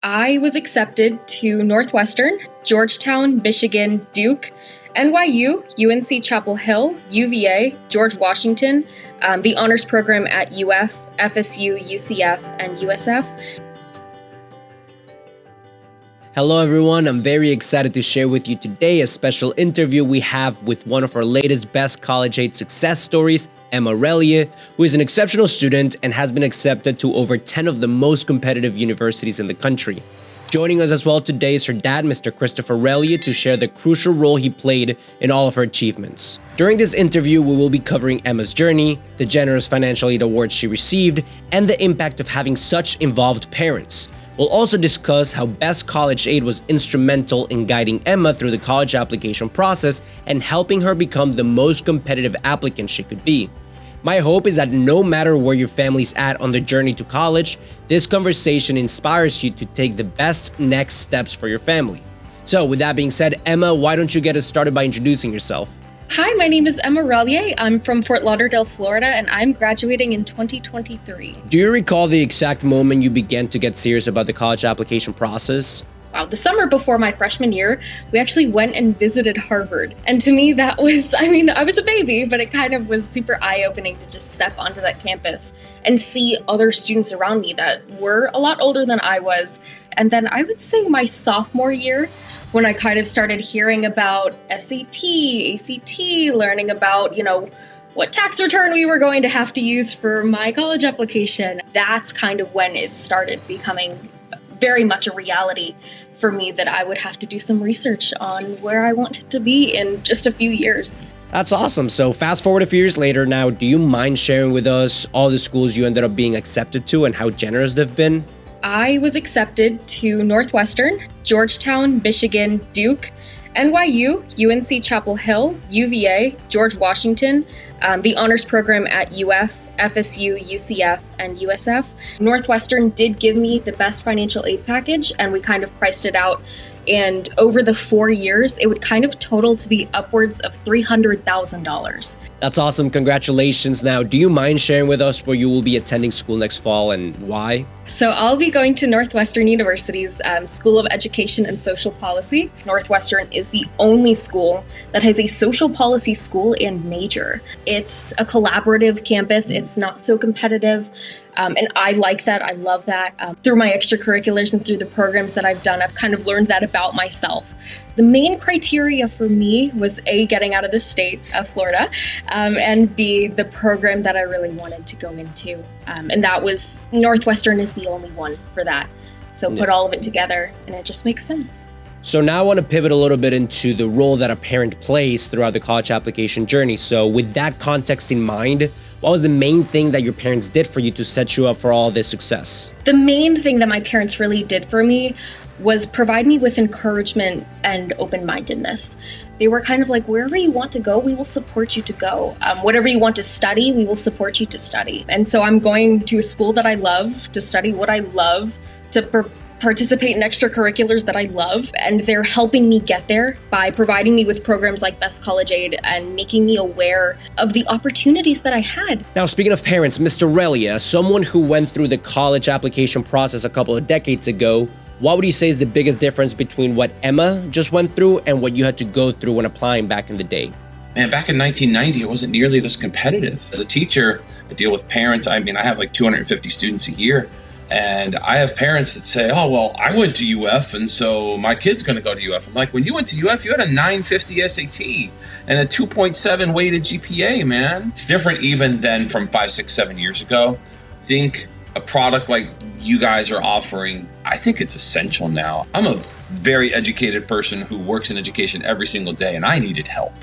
I was accepted to Northwestern, Georgetown, Michigan, Duke, NYU, UNC Chapel Hill, UVA, George Washington, the honors program at UF, FSU, UCF, and USF. Hello everyone, I'm very excited to share with you today a special interview we have with one of our latest best college aid success stories, Emma Relia, who is an exceptional student and has been accepted to over 10 of the most competitive universities in the country. Joining us as well today is her dad, Mr. Christopher Relia, to share the crucial role he played in all of her achievements. During this interview, we will be covering Emma's journey, the generous financial aid awards she received, and the impact of having such involved parents. We'll also discuss how Best College Aid was instrumental in guiding Emma through the college application process and helping her become the most competitive applicant she could be. My hope is that no matter where your family's at on the journey to college, this conversation inspires you to take the best next steps for your family. So with that being said, Emma, why don't you get us started by introducing yourself? Hi, my name is Emma Relia. I'm from Fort Lauderdale, Florida, and I'm graduating in 2023. Do you recall the exact moment you began to get serious about the college application process? Wow, the summer before my freshman year, we actually went and visited Harvard. And to me, that was, I was a baby, but it kind of was super eye-opening to just step onto that campus and see other students around me that were a lot older than I was. And then I would say my sophomore year, when I kind of started hearing about SAT, ACT, learning about, what tax return we were going to have to use for my college application, that's kind of when it started becoming very much a reality for me that I would have to do some research on where I wanted to be in just a few years. That's awesome. So fast forward a few years later now, do you mind sharing with us all the schools you ended up being accepted to and how generous they've been? I was accepted to Northwestern, Georgetown, Michigan, Duke, NYU, UNC Chapel Hill, UVA, George Washington, the honors program at UF, FSU, UCF, and USF. Northwestern did give me the best financial aid package, and we kind of priced it out. And over the 4 years, it would kind of total to be upwards of $300,000. That's awesome. Congratulations. Now, do you mind sharing with us where you will be attending school next fall and why? So I'll be going to Northwestern University's School of Education and Social Policy. Northwestern is the only school that has a social policy school and major. It's a collaborative campus. It's not so competitive. And I like that. I love that. Through my extracurriculars and through the programs that I've done, I've kind of learned that about myself. The main criteria for me was A, getting out of the state of Florida, and B, the program that I really wanted to go into. And that was Northwestern is the only one for that. So put all of it together and it just makes sense. So now I want to pivot a little bit into the role that a parent plays throughout the college application journey. So with that context in mind, what was the main thing that your parents did for you to set you up for all this success? The main thing that my parents really did for me was provide me with encouragement and open-mindedness. They were kind of like, wherever you want to go, we will support you to go. Whatever you want to study, we will support you to study. And so I'm going to a school that I love, to study what I love, to participate in extracurriculars that I love, and they're helping me get there by providing me with programs like Best College Aid and making me aware of the opportunities that I had. Now, speaking of parents, Mr. Relia, someone who went through the college application process a couple of decades ago, what would you say is the biggest difference between what Emma just went through and what you had to go through when applying back in the day? Man, back in 1990, it wasn't nearly this competitive. As a teacher, I deal with parents. I have like 250 students a year. And I have parents that say, oh, well, I went to UF, and so my kid's going to go to UF. I'm like, when you went to UF, you had a 950 SAT and a 2.7 weighted GPA, man. It's different even than from 5, 6, 7 years ago. I think a product like you guys are offering, I think it's essential now. I'm a very educated person who works in education every single day, and I needed help.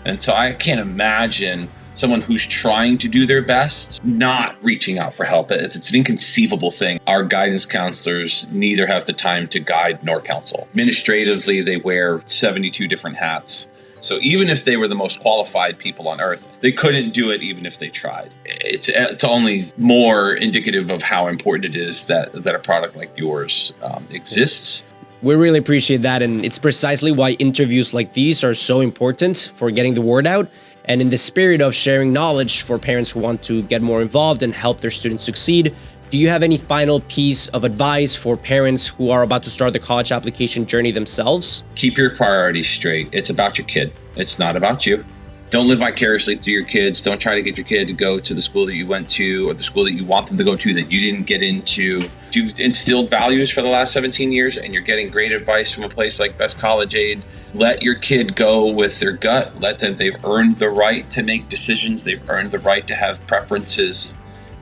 And so I can't imagine someone who's trying to do their best not reaching out for help. It's an inconceivable thing. Our guidance counselors neither have the time to guide nor counsel. Administratively, they wear 72 different hats. So even if they were the most qualified people on earth, they couldn't do it even if they tried. It's only more indicative of how important it is that a product like yours exists. We really appreciate that, and it's precisely why interviews like these are so important for getting the word out. And in the spirit of sharing knowledge for parents who want to get more involved and help their students succeed, Do you have any final piece of advice for parents who are about to start the college application journey themselves? Keep your priorities straight. It's about your kid. It's not about you. Don't live vicariously through your kids. Don't try to get your kid to go to the school that you went to or the school that you want them to go to that you didn't get into. If you've instilled values for the last 17 years and you're getting great advice from a place like Best College Aid, let your kid go with their gut. Let them, they've earned the right to make decisions. They've earned the right to have preferences,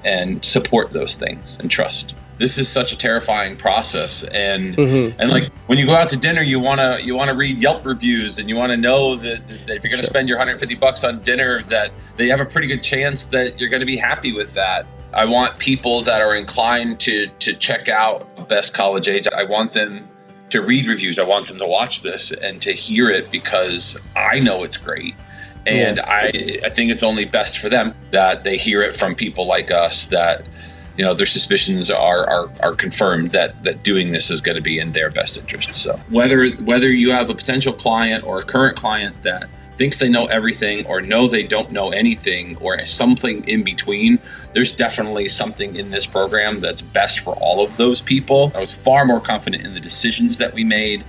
and support those things and trust. This is such a terrifying process, and like when you go out to dinner, you wanna read Yelp reviews, and you want to know that if you're going to spend your $150 on dinner, that they have a pretty good chance that you're going to be happy with that. I want people that are inclined to check out Best College Aid. I want them to read reviews. I want them to watch this and to hear it because I know it's great. And I think it's only best for them that they hear it from people like us, that their suspicions are confirmed that doing this is going to be in their best interest. So whether you have a potential client or a current client that thinks they know everything or know they don't know anything or something in between, there's definitely something in this program that's best for all of those people. I was far more confident in the decisions that we made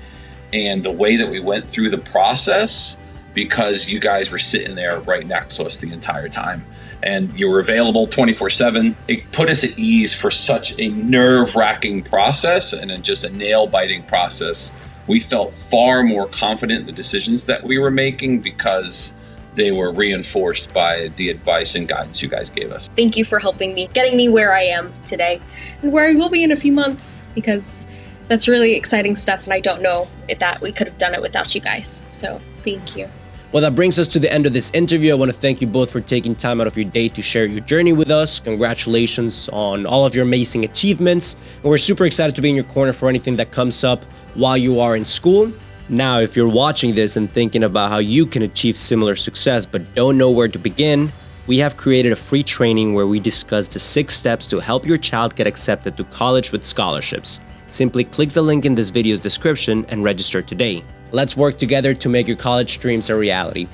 and the way that we went through the process because you guys were sitting there right next to us the entire time. And you were available 24/7. It put us at ease for such a nerve-wracking process and just a nail-biting process. We felt far more confident in the decisions that we were making because they were reinforced by the advice and guidance you guys gave us. Thank you for helping me, getting me where I am today and where I will be in a few months, because that's really exciting stuff, and I don't know that we could have done it without you guys. So thank you. Well, that brings us to the end of this interview. I want to thank you both for taking time out of your day to share your journey with us. Congratulations on all of your amazing achievements. And we're super excited to be in your corner for anything that comes up while you are in school. Now, if you're watching this and thinking about how you can achieve similar success but don't know where to begin, we have created a free training where we discuss the 6 steps to help your child get accepted to college with scholarships. Simply click the link in this video's description and register today. Let's work together to make your college dreams a reality.